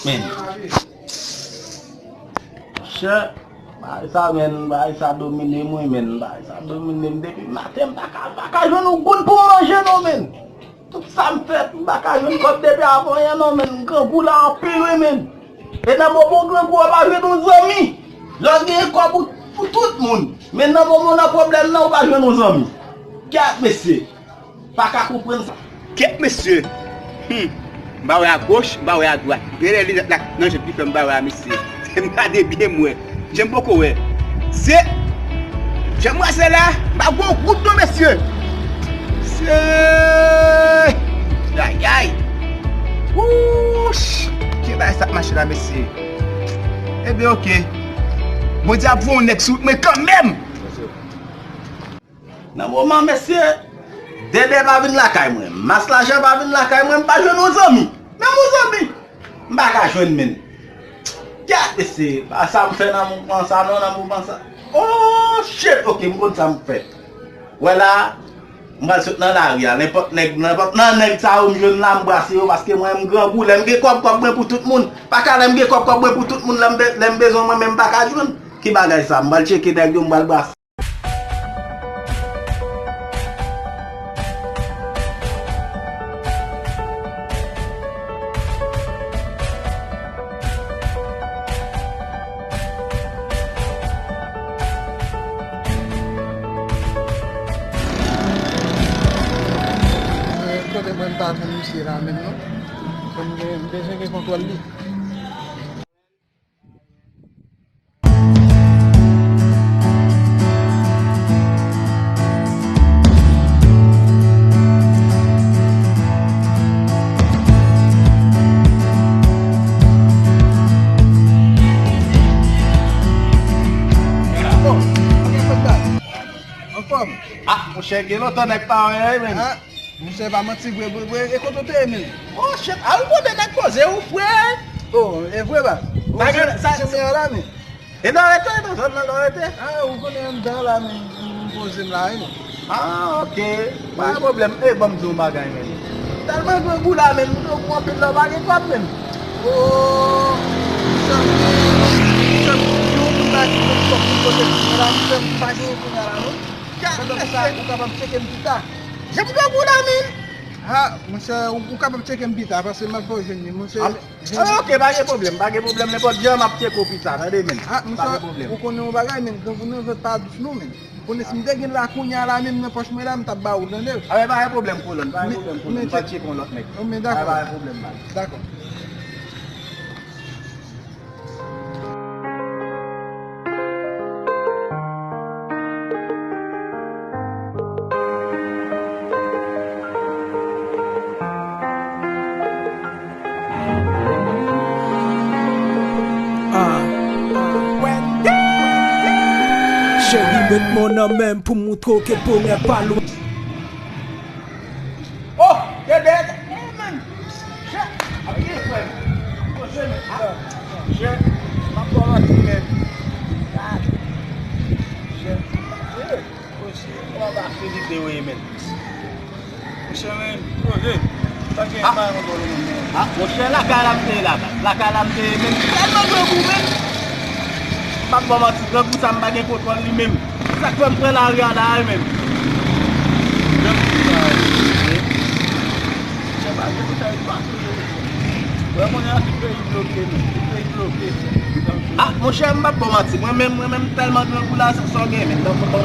men. Che, ça men, ça domine moi men, ça domine depuis matin baka joindre goût pour manger non men. Tout ça me fait baka joindre comme depuis avant non men, grand goût là en pile men. Et dans mon grand goût pas jouer nos amis. Lorsque quoi pour tout le monde. Mais dans mon problème là on va jouer nos amis. Qu'est-ce monsieur? Pas qu'à comprendre ça. Qu'est-ce monsieur? Bah à gauche, bah à droite. Non, je peux faire bah à monsieur. Regardez bien moi. J'aime beaucoup ouais. C'est j'aime moi c'est là. Bah bon groupe de monsieur. C'est aïe aïe. Ouch. Qui va ça machine là monsieur? Eh bien OK. Bon dia pour on ex mais quand même. Dans moment monsieur, Dédé va venir la caille moi. Mas l'argent va venir la caille moi, pas jouer nos amis. Mais nos amis. M'pa ka joindre men. Qu'est-ce c'est? Ça me fait dans mon pense ça non dans mon pense ça. Oh shit, OK, me compte ça me fait. Voilà. M'va sauter dans la rue, n'importe nèg ça ou me jeune là m'brasser parce que moi me grand goût, l'aime ge cop pour tout le monde. Pas ka l'aime ge cop pour tout le monde, l'aime besoin moi même pas ka joindre. Qui bagay ça? M'va checker nèg yo m'va brasser. Monsieur là maintenant, comme besoin de contrôle. Ah, mon cher, quel autre n'est pas même. Monsieur va mentir, et quand on t'aime. Oh shit, ah vous de la cause, vous frère. Oh, et vrai bah. Ça c'est là mais. Et dans l'arrêté. Ah, vous connaissez un dans là mais pose là. Ah OK, pas de problème. Eh bon me bagay men. Tellement que vous là même, vous on peut la bagay comme même. Oh. J'aime bien vous là même. Ah, monsieur, vous capable de checker un bita parce que ma voix jeune monsieur. Ah OK, pas de problème, n'importe quoi m'a checker au pizza, attendez men. Ah, monsieur, vous connaissez bagay men, vous ne veut pas doucement men. Vous ne si m'déguen la kounya là même dans poche moi là m'ta ba ou dans le. Ah pas de problème pour l'autre, pas de problème pour l'autre, pas checker l'autre mec. Oh mais d'accord. Pas de problème. D'accord. Chérie, mettre mon nom même pour montrer que pour moi pas loin. Oh, Dédé. Man. OK, frère. Je ma parole mais. On va faire des vidéos men. Monsieur men, pas que mal Ah, mon cher la calamité là, la calamité même. Tellement de goût même. Pas bon mentir, grand goût ça me bagay contrôle lui même. Ça fait me prendre la rue là même. Ah, mon cher, je ne vais pas mentir. Moi-même, tellement de goût là, ça sort bien. Mais donc, on va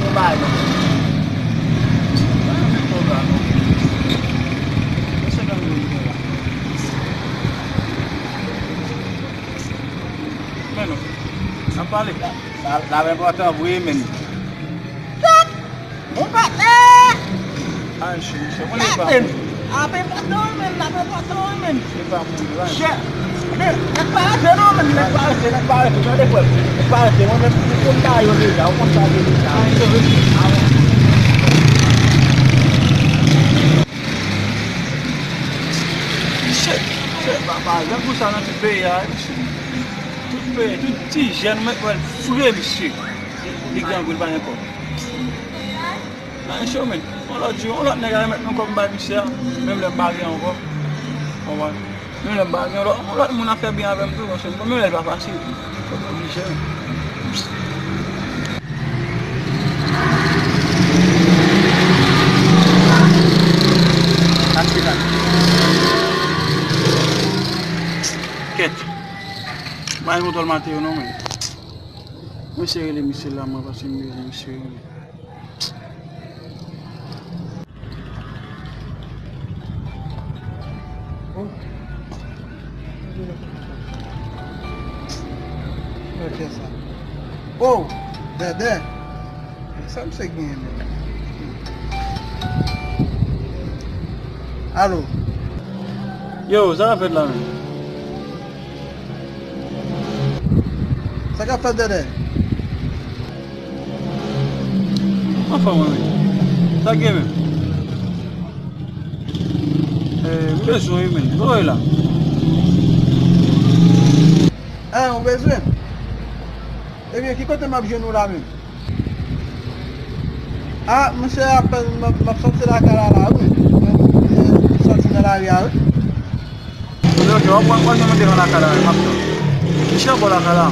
on parle. Ça va important, oui, mais. Mon père! Ah, je on est pas. Ah, mais pas toi, même, la pas toi, même. C'est pas mon Cher. Mais, n'est pas assez, non, même, n'est pas assez, n'est pas assez. Regardez quoi. N'est pas assez, moi-même, je compte pas, yo, déjà, on compte pas, déjà. Par exemple, pour ça, dans tout pays, tout pays, tout petit jeune, fouiller, monsieur. Les grands goûts, pas n'importe. Un chemin, on l'a dit, on l'a négocié maintenant comme bail, monsieur, même le baril encore. On va. Mwen lè ba, yon lòt moun a fè bien avèm tou, mwen lè ba fasil. Oblige. Ket. Ba yon tol mate yon nou men. Mwen se rele misè la mwen pasi mwen se rele. Ok sa. Oh, Dede. Sa mse gen men. Alo. Yo, sa ka fèt la men? Sa ka fèt Dede? Mwen fè mwen men. Sa gen men? Mwen bezwen yon men. Go yon la? Mwen bezwen? Ebyen, ki kote map jenou la men? Mwen se apel map sorti la kala la men. Sorti nan la ria men. Ok, wap yon mwen devan la kala map to. Misha bo la kala.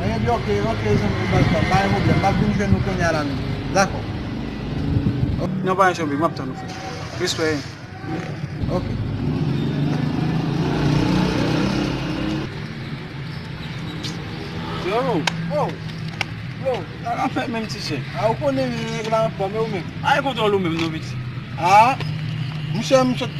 Mwen di ok, zon mwen balta. Ba yon problem, map din jenou konya la men. Dako? Nan ba yon chobi, map to nou fè. Rispe yon. Ok. Yo, a fèt mèm ti se. Ou konen lan fòmè ou mèm? A yon kontrol ou mèm nou biti. Mse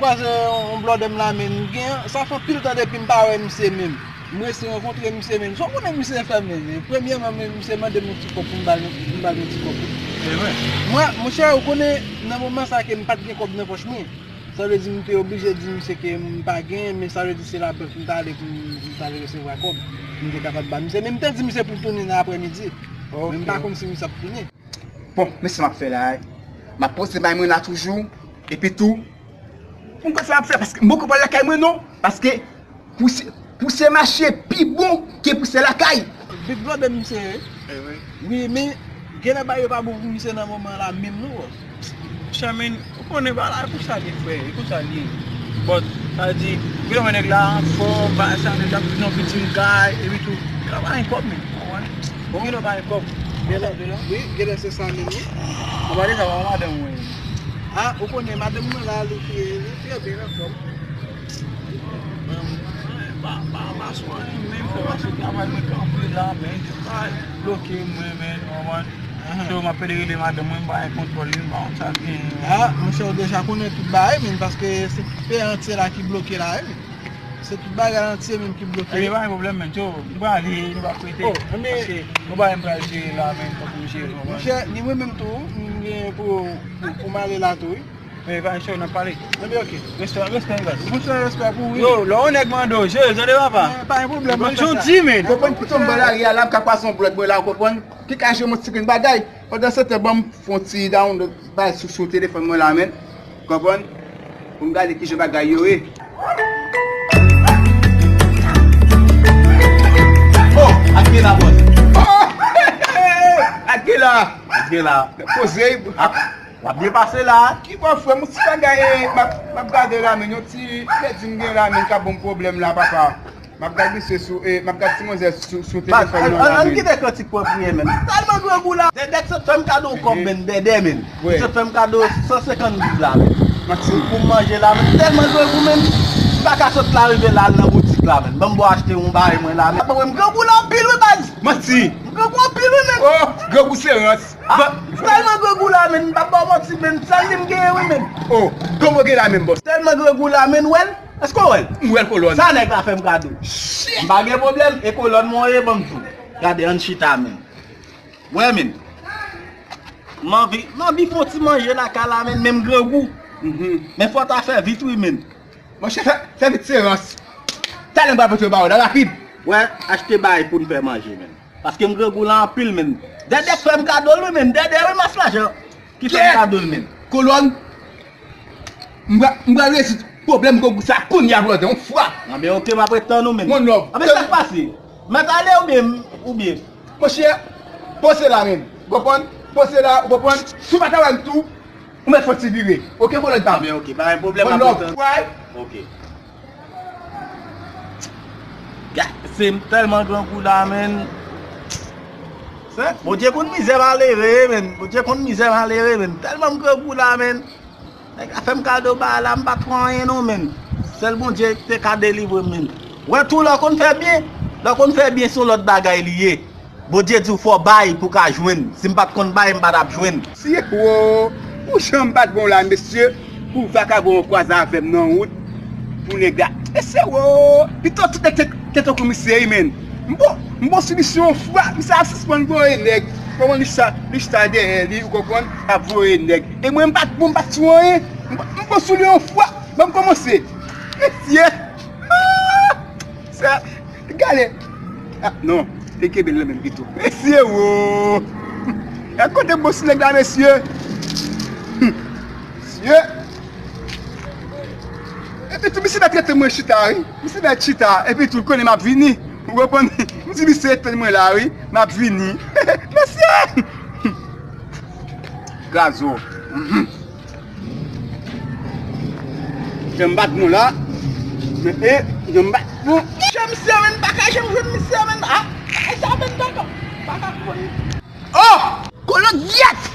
kwaze on blodem la men gen, sa fò pil tan depi mba wè mse mèm. Mwen se renkontre mse mèm. So konen mse fèm men. Premièman mse mande mwen ti kop mbal mwen ti kop. Mwen ou konen nan mouman sa ke mpat gen kop nan poch mwen. Sa le di mte oblige di mse ke mpa gen, men sa le di se la bef mta ale resevwa kop. Mte kapat ba. Mse men mte di mse pou touni nan apremidi. Men mpa kon si mse pou touni. Bon, mese map fè la. Ma pose bay mwen la toujou. Et puis tout. Mwen kon se map fè parce que mwen kon la kay mwen non. Parce que pousse marché pi bon que pousse la kay. Big brother mse. Oui, mais gen ba yo pa bon mse nan moment la même nou. Chamin, ou konen ba la, pou sa li fwe, pou sa li. But, sa di, gwen mwen ek la, fò, ba san de dap nan pitin gay, evi tou. Gwen ba yon kop men, gwen ba yon kop. Oui, gen se san men ni. Mwen de sa waman madem mwen. Ou konen madem mwen la, li fye ben an kop. Ba swan, men fè wak se kamal mwen kampi la, men, bloke mwen, waman. So, ma pedere madem mwen ba yon kontrol yon, ba yon sa gen. Mwen ou deja konen tout ba men, paske se pe entier la ki bloke la men. Se tout ba garantie men ki bloke. E ba yon problem men, so, nou ba li, nou ba prete. Paske, nou ba yon praje la men, pou jere. Mwen ni mwen men tou, mwen pou male la tou. E ba yon show nan pale. Mwen ok. Respect yon gas. Mwen se respect pou. Yo, lo onek mando, je, zade wapa. Pa yon problem. Mwen chon ti men. Kopon pou ton bala ria la mka son blot boy la kopon. Ki kache mwen sikin bagay. Pendant ce temps bon font ti down de ba sou téléphone moi la men. Kopon. Pou m'gade ki je bagay yo e. Oh, akè la boss. Akè la. Akè la. Posé. Wap de pase la. Ki pa fwe mou si bagay m'a gade la men yo ti peti m'gen la men ka bon problème la papa. M'a gade se sou m'a gade si mwen sou téléphone moi la An men. ki de kotik pou priye men. Talman gwe gou la. Dek se fèm kado kop ben dede men. Se fèm kado 150 gout la men. Pou manje la men. Telman gwe gou men. Baka sot la rive la nan boutik la men. Ban bo achete un bari mwen la men. Mwen gwe gou la pil we baz. Mati. Gwe gou pil we men. Oh, gwe gou serious. Telman gwe gou la men. Baba moti men. Salim geye we men. Oh, komo ge la men boss. Telman gwe gou la men wel. Esko wel? Wel kolon. Sa nek la fèm kado. Mba gen problem, e kolon mwen e bom tou. Gade an chita men. Wè men. Man vi foti manje la kala men, menm gre gou. Men fota fè vit wè men. Mon chef, fè vite serious. Talen ba vote ba ou da rapide. Wè, achete bay pou n'fè manje men. Paske m gre gou lan pil men. Dede fèm kado lè men, dede wè mas la jè. Ki fèm kado lè men. Kolon. Mga resi problem go sa koun ya brother, on fwa. Nan be ok ma pretan nou men. Mon love. Abe sak pasi. Met ale ou bien. Mon chef, pose la men. Gopon, pose la, gopon. Sou bata wan tou. On m'a fait virer. OK, pour le temps. Bien, ok, pas un problème. Bon, après, ouais. ok. C'est tellement grand coup là, men. C'est, bon Dieu, qu'on misère à l'air, men. Bon Dieu, qu'on misère à l'air, men. Tellement grand coup là, men. A fait un cadeau, bah, là, m'pas trop rien, non, men. C'est le bon Dieu qui t'a délivré, men. Ouais, tout là qu'on fait bien. Là qu'on fait bien sur l'autre bagaille lié. Bon Dieu, tu faut bail pour qu'à joindre. Si m'pas qu'on bail, m'pas d'ap joindre. Si, oh, ou j'aime pas bon là, monsieur, pour faire qu'à bon croisant avec non route, pour les gars. Et c'est, oh, plutôt tout est au commissaire, men. Bon solution, foi, mais ça suspend bon nèg. Comment il ça derrière lui, vous comprenez? À voyer nèg. Et moi, m'pas soin, m'pas solution, foi, va commencer. Monsieur, ça, regardez. Ah, non, c'est que belle même plutôt. Monsieur, oh. À côté de boss là, monsieur. Monsieur. Et puis tout monsieur va traiter moi chita, oui. Monsieur va chita et puis tout connaît m'a vini. Vous comprenez? Monsieur traite moi là, oui, m'a vini. Monsieur. Gazo. Je me bats nous là. Mais je me bats nous. J'aime ça, men. Pas qu'à j'aime monsieur, men. Ah, ça, men, d'accord. Pas qu'à. Oh! Colon diète!